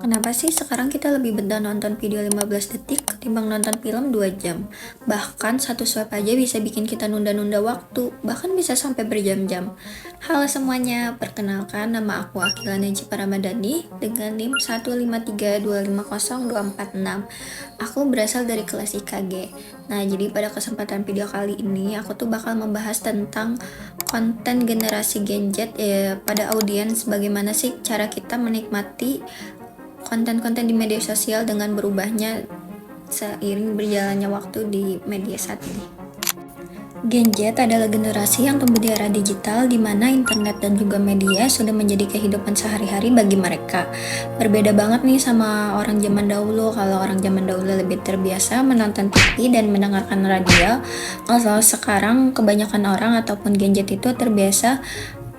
Kenapa sih sekarang kita lebih betah nonton video 15 detik ketimbang nonton film 2 jam? Bahkan satu swipe aja bisa bikin kita nunda-nunda waktu, bahkan bisa sampai berjam-jam. Halo semuanya, perkenalkan nama aku Akila Najib Ramadhani dengan NIM 153250246. Aku berasal dari kelas IKG. Nah, jadi pada kesempatan video kali ini aku tuh bakal membahas tentang konten generasi Gen Z pada audiens, bagaimana sih cara kita menikmati konten-konten di media sosial dengan berubahnya seiring berjalannya waktu di media saat ini. Gen Z adalah generasi yang tumbuh di era digital di mana internet dan juga media sudah menjadi kehidupan sehari-hari bagi mereka. Berbeda banget nih sama orang zaman dahulu. Kalau orang zaman dahulu lebih terbiasa menonton TV dan mendengarkan radio, kalau sekarang kebanyakan orang ataupun Gen Z itu terbiasa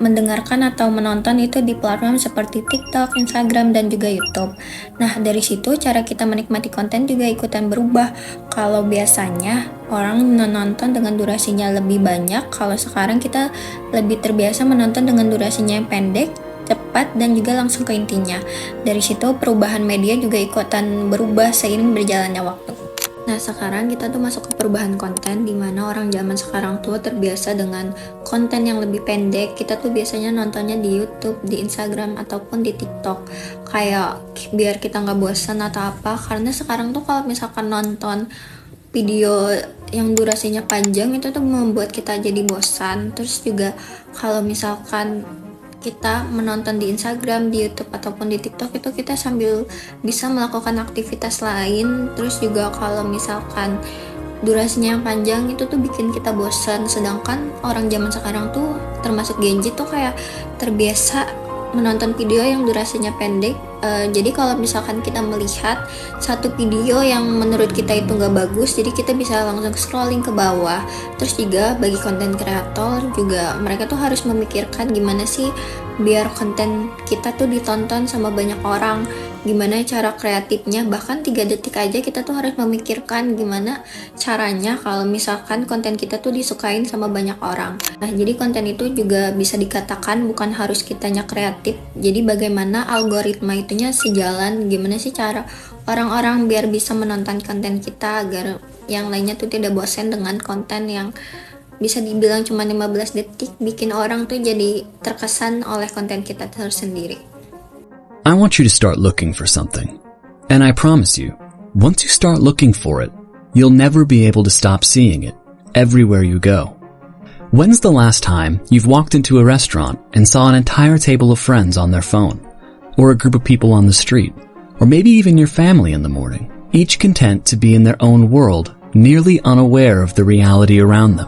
mendengarkan atau menonton itu di platform seperti TikTok, Instagram, dan juga YouTube. Nah, dari situ cara kita menikmati konten juga ikutan berubah. Kalau biasanya orang menonton dengan durasinya lebih banyak, kalau sekarang kita lebih terbiasa menonton dengan durasinya yang pendek, cepat, dan juga langsung ke intinya. Dari situ perubahan media juga ikutan berubah seiring berjalannya waktu. Nah, sekarang kita tuh masuk ke perubahan konten di mana orang zaman sekarang tuh terbiasa dengan konten yang lebih pendek. Kita tuh biasanya nontonnya di YouTube, di Instagram, ataupun di TikTok. Kayak biar kita nggak bosan atau apa. Karena sekarang tuh kalau misalkan nonton video yang durasinya panjang itu tuh membuat kita jadi bosan. Terus juga kalau misalkan kita menonton di Instagram, di YouTube, ataupun di TikTok itu kita sambil bisa melakukan aktivitas lain. Terus juga kalau misalkan durasinya yang panjang itu tuh bikin kita bosan. Sedangkan orang zaman sekarang tuh termasuk Gen Z tuh kayak terbiasa menonton video yang durasinya pendek. Jadi kalau misalkan kita melihat satu video yang menurut kita itu nggak bagus, jadi kita bisa langsung scrolling ke bawah. Terus juga bagi konten kreator juga mereka tuh harus memikirkan gimana sih biar konten kita tuh ditonton sama banyak orang, gimana cara kreatifnya. Bahkan 3 detik aja kita tuh harus memikirkan gimana caranya kalau misalkan konten kita tuh disukain sama banyak orang. Nah, jadi konten itu juga bisa dikatakan bukan harus kitanya kreatif, jadi bagaimana algoritma itunya sejalan, gimana sih cara orang-orang biar bisa menonton konten kita agar yang lainnya tuh tidak bosan dengan konten yang bisa dibilang cuma 15 detik, bikin orang tuh jadi terkesan oleh konten kita tersendiri. I want you to start looking for something. And I promise you, once you start looking for it, you'll never be able to stop seeing it everywhere you go. When's the last time you've walked into a restaurant and saw an entire table of friends on their phone? Or a group of people on the street? Or maybe even your family in the morning, each content to be in their own world, nearly unaware of the reality around them.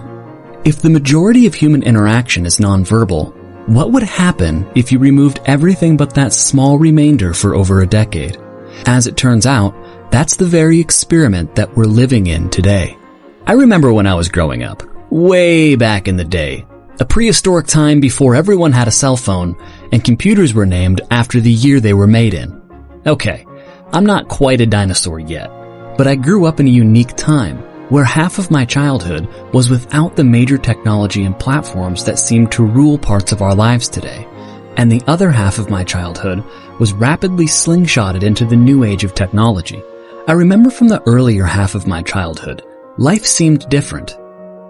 If the majority of human interaction is nonverbal, what would happen if you removed everything but that small remainder for over a decade? As it turns out, that's the very experiment that we're living in today. I remember when I was growing up, way back in the day, a prehistoric time before everyone had a cell phone and computers were named after the year they were made in. Okay, I'm not quite a dinosaur yet, but I grew up in a unique time where half of my childhood was without the major technology and platforms that seem to rule parts of our lives today, and the other half of my childhood was rapidly slingshotted into the new age of technology. I remember from the earlier half of my childhood, life seemed different,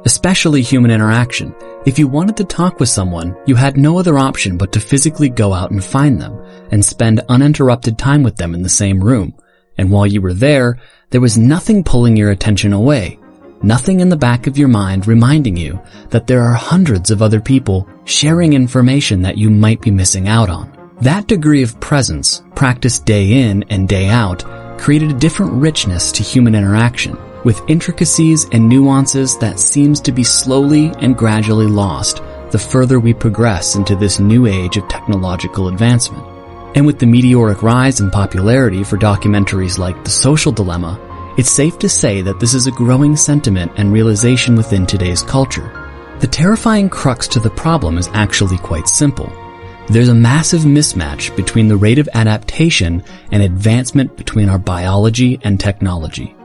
especially human interaction. If you wanted to talk with someone, you had no other option but to physically go out and find them and spend uninterrupted time with them in the same room. And while you were there was nothing pulling your attention away, nothing in the back of your mind reminding you that there are hundreds of other people sharing information that you might be missing out on. That degree of presence, practiced day in and day out, created a different richness to human interaction, with intricacies and nuances that seems to be slowly and gradually lost the further we progress into this new age of technological advancement. And with the meteoric rise in popularity for documentaries like The Social Dilemma, it's safe to say that this is a growing sentiment and realization within today's culture. The terrifying crux to the problem is actually quite simple. There's a massive mismatch between the rate of adaptation and advancement between our biology and technology.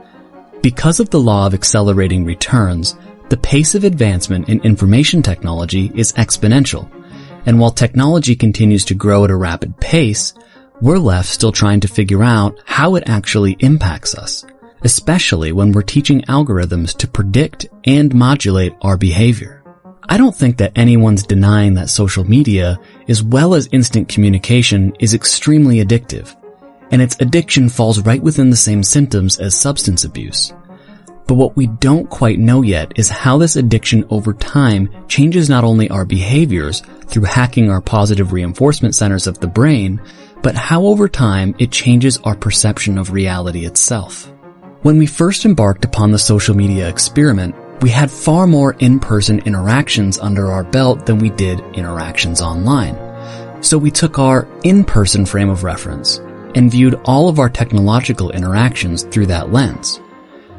Because of the law of accelerating returns, the pace of advancement in information technology is exponential, and while technology continues to grow at a rapid pace, we're left still trying to figure out how it actually impacts us, especially when we're teaching algorithms to predict and modulate our behavior. I don't think that anyone's denying that social media, as well as instant communication, is extremely addictive, and its addiction falls right within the same symptoms as substance abuse. But what we don't quite know yet is how this addiction over time changes not only our behaviors through hacking our positive reinforcement centers of the brain, but how over time it changes our perception of reality itself. When we first embarked upon the social media experiment, we had far more in-person interactions under our belt than we did interactions online. So we took our in-person frame of reference and viewed all of our technological interactions through that lens.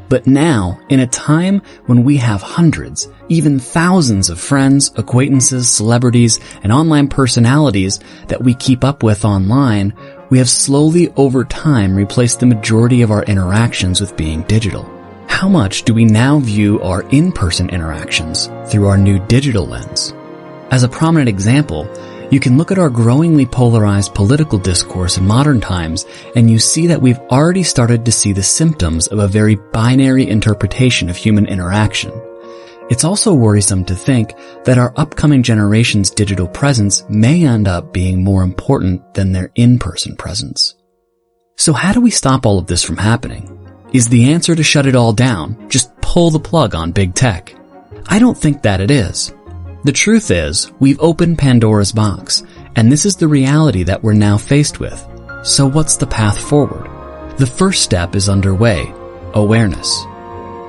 But now, in a time when we have hundreds, even thousands of friends, acquaintances, celebrities, and online personalities that we keep up with online, we have slowly over time replaced the majority of our interactions with being digital. How much do we now view our in-person interactions through our new digital lens? As a prominent example, you can look at our growingly polarized political discourse in modern times, and you see that we've already started to see the symptoms of a very binary interpretation of human interaction. It's also worrisome to think that our upcoming generation's digital presence may end up being more important than their in-person presence. So how do we stop all of this from happening? Is the answer to shut it all down, just pull the plug on big tech? I don't think that it is. The truth is, we've opened Pandora's box, and this is the reality that we're now faced with. So what's the path forward? The first step is underway: awareness.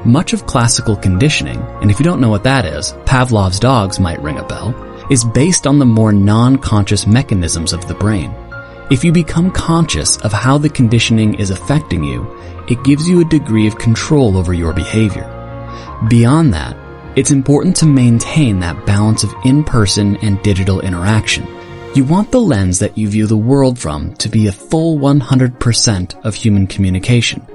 Much of classical conditioning, and if you don't know what that is, Pavlov's dogs might ring a bell, is based on the more non-conscious mechanisms of the brain. If you become conscious of how the conditioning is affecting you, it gives you a degree of control over your behavior. Beyond that, it's important to maintain that balance of in-person and digital interaction. You want the lens that you view the world from to be a full 100% of human communication.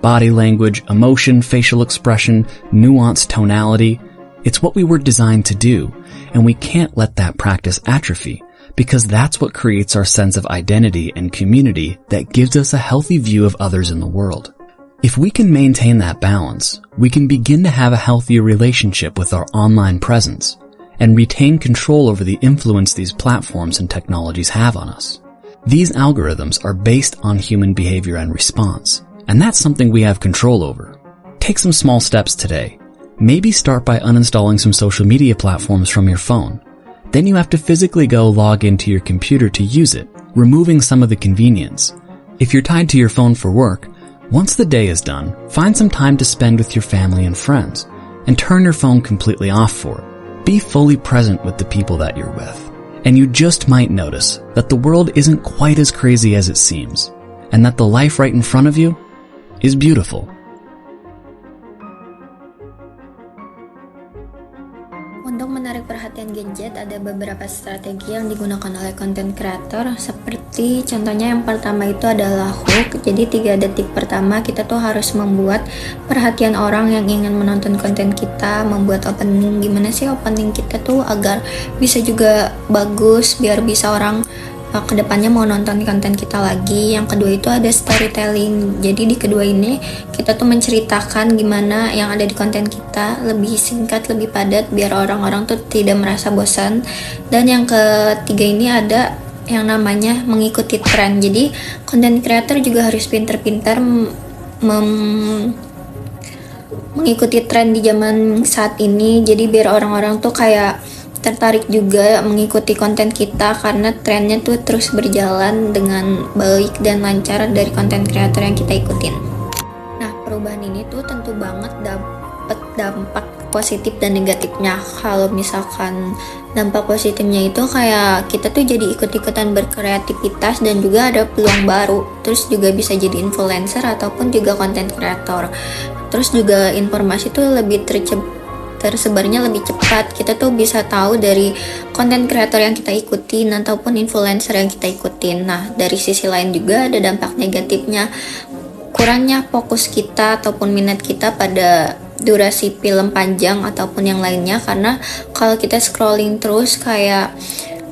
Body language, emotion, facial expression, nuanced tonality. It's what we were designed to do, and we can't let that practice atrophy, because that's what creates our sense of identity and community that gives us a healthy view of others in the world. If we can maintain that balance, we can begin to have a healthier relationship with our online presence and retain control over the influence these platforms and technologies have on us. These algorithms are based on human behavior and response, and that's something we have control over. Take some small steps today. Maybe start by uninstalling some social media platforms from your phone. Then you have to physically go log into your computer to use it, removing some of the convenience. If you're tied to your phone for work, once the day is done, find some time to spend with your family and friends, and turn your phone completely off for it. Be fully present with the people that you're with. And you just might notice that the world isn't quite as crazy as it seems, and that the life right in front of you is beautiful. Untuk menarik perhatian gadget, ada beberapa strategi yang digunakan oleh content creator, seperti contohnya yang pertama itu adalah hook. Jadi 3 detik pertama kita tuh harus membuat perhatian orang yang ingin menonton konten kita, membuat opening, gimana sih opening kita tuh agar bisa juga bagus, biar bisa orang kedepannya mau nonton konten kita lagi. Yang kedua itu ada storytelling. Jadi di kedua ini kita tuh menceritakan gimana yang ada di konten kita, lebih singkat, lebih padat, biar orang-orang tuh tidak merasa bosan. Dan yang ketiga ini ada yang namanya mengikuti tren. Jadi content creator juga harus pintar-pintar mengikuti tren di zaman saat ini. Jadi biar orang-orang tuh kayak tertarik juga mengikuti konten kita, karena trennya tuh terus berjalan dengan baik dan lancar dari konten kreator yang kita ikutin. Nah, perubahan ini tuh tentu banget dapat dampak positif dan negatifnya. Kalau misalkan dampak positifnya itu kayak kita tuh jadi ikut-ikutan berkreativitas dan juga ada peluang baru. Terus juga bisa jadi influencer ataupun juga konten kreator. Terus juga informasi tuh lebih tersebarnya lebih cepat. Kita tuh bisa tahu dari konten kreator yang kita ikutin ataupun influencer yang kita ikutin. Nah, dari sisi lain juga ada dampak negatifnya. Kurangnya fokus kita ataupun minat kita pada durasi film panjang ataupun yang lainnya, karena kalau kita scrolling terus kayak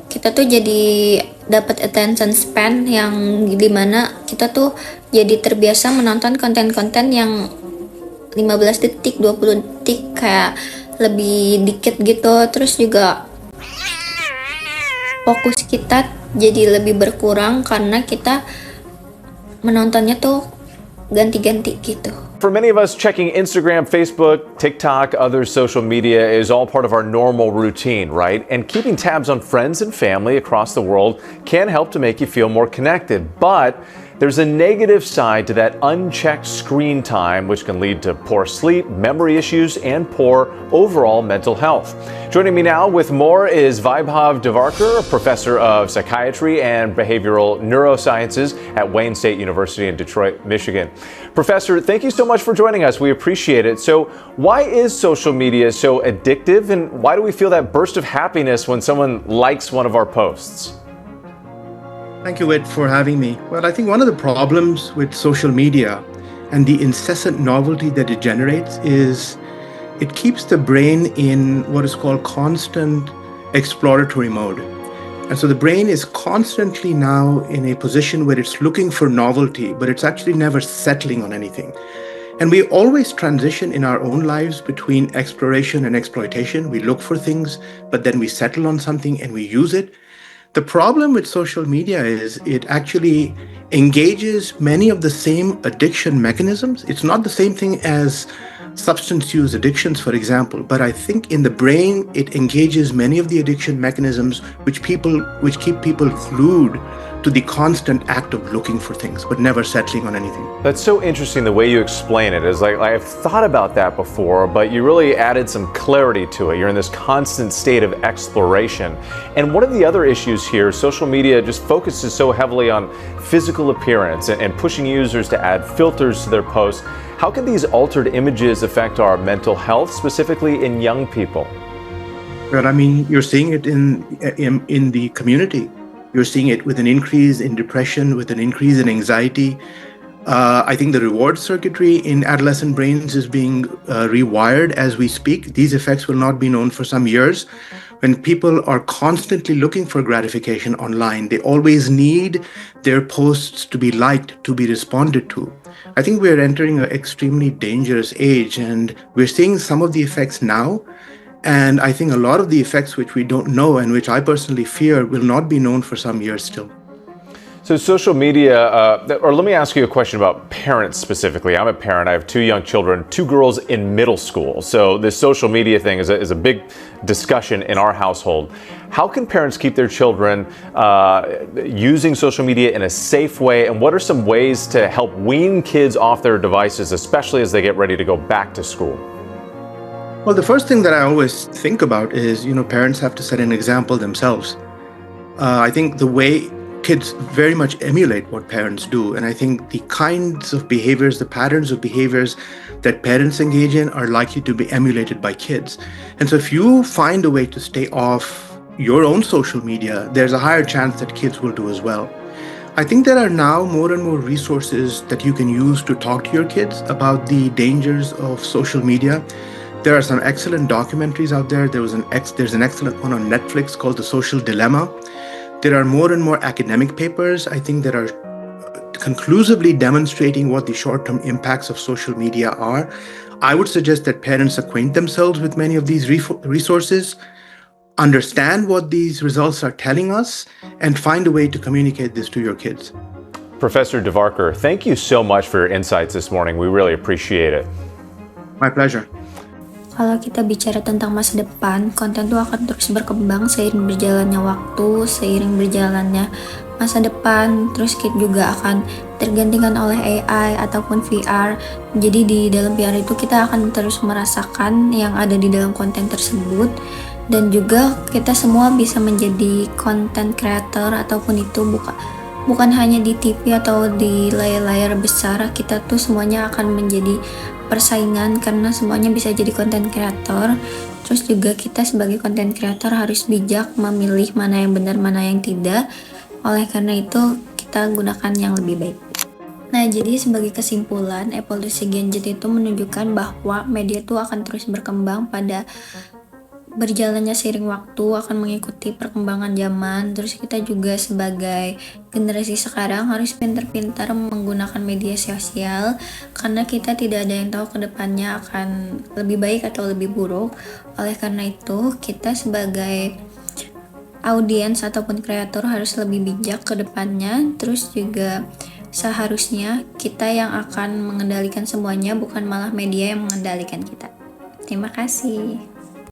kita tuh jadi dapat attention span yang dimana kita tuh jadi terbiasa menonton konten-konten yang 15 detik, 20 detik, kayak lebih dikit gitu. Terus juga fokus kita jadi lebih berkurang karena kita menontonnya tuh ganti-ganti gitu. For many of us, checking Instagram, Facebook, TikTok, other social media is all part of our normal routine, right? And keeping tabs on friends and family across the world can help to make you feel more connected. But there's a negative side to that unchecked screen time, which can lead to poor sleep, memory issues, and poor overall mental health. Joining me now with more is Vaibhav Devarkar, a professor of psychiatry and behavioral neurosciences at Wayne State University in Detroit, Michigan. Professor, thank you so much for joining us. We appreciate it. So, why is social media so addictive, and why do we feel that burst of happiness when someone likes one of our posts? Thank you, Whit, for having me. Well, I think one of the problems with social media and the incessant novelty that it generates is it keeps the brain in what is called constant exploratory mode. And so the brain is constantly now in a position where it's looking for novelty, but it's actually never settling on anything. And we always transition in our own lives between exploration and exploitation. We look for things, but then we settle on something and we use it. The problem with social media is it actually engages many of the same addiction mechanisms. It's not the same thing as substance use addictions, for example, but I think in the brain, it engages many of the addiction mechanisms which keep people glued to the constant act of looking for things, but never settling on anything. That's so interesting the way you explain it. Is like I've thought about that before, but you really added some clarity to it. You're in this constant state of exploration. And one of the other issues here, social media just focuses so heavily on physical appearance and pushing users to add filters to their posts. How can these altered images affect our mental health, specifically in young people? Well, I mean, you're seeing it in the community. You're seeing it with an increase in depression, with an increase in anxiety. I think the reward circuitry in adolescent brains is being rewired as we speak. These effects will not be known for some years. When people are constantly looking for gratification online, they always need their posts to be liked, to be responded to. I think we're entering an extremely dangerous age, and we're seeing some of the effects now. And I think a lot of the effects which we don't know and which I personally fear will not be known for some years still. So social media, or let me ask you a question about parents specifically. I'm a parent. I have 2 young children, 2 girls in middle school. So this social media thing is a big discussion in our household. How can parents keep their children using social media in a safe way? And what are some ways to help wean kids off their devices, especially as they get ready to go back to school? Well, the first thing that I always think about is, parents have to set an example themselves. I think the way kids very much emulate what parents do. And I think the kinds of behaviors, the patterns of behaviors that parents engage in are likely to be emulated by kids. And so if you find a way to stay off your own social media, there's a higher chance that kids will do as well. I think there are now more and more resources that you can use to talk to your kids about the dangers of social media. There are some excellent documentaries out there. There's an excellent one on Netflix called The Social Dilemma. There are more and more academic papers, I think, that are conclusively demonstrating what the short-term impacts of social media are. I would suggest that parents acquaint themselves with many of these resources, understand what these results are telling us, and find a way to communicate this to your kids. Professor Devarkar, thank you so much for your insights this morning. We really appreciate it. My pleasure. Kalau kita bicara tentang masa depan, konten itu akan terus berkembang seiring berjalannya waktu, seiring berjalannya masa depan. Terus kita juga akan tergantikan oleh AI ataupun VR. Jadi di dalam VR itu kita akan terus merasakan yang ada di dalam konten tersebut. Dan juga kita semua bisa menjadi content creator, ataupun itu bukan hanya di TV atau di layar-layar besar. Kita tuh semuanya akan menjadi persaingan karena semuanya bisa jadi content creator. Terus juga kita sebagai content creator harus bijak memilih mana yang benar, mana yang tidak. Oleh karena itu kita gunakan yang lebih baik. Nah, jadi sebagai kesimpulan, evolusi gadget itu menunjukkan bahwa media itu akan terus berkembang pada berjalannya seiring waktu akan mengikuti perkembangan zaman. Terus kita juga sebagai generasi sekarang harus pintar-pintar menggunakan media sosial, karena kita tidak ada yang tahu kedepannya akan lebih baik atau lebih buruk. Oleh karena itu, kita sebagai audiens ataupun kreator harus lebih bijak ke depannya. Terus juga seharusnya kita yang akan mengendalikan semuanya, bukan malah media yang mengendalikan kita. Terima kasih.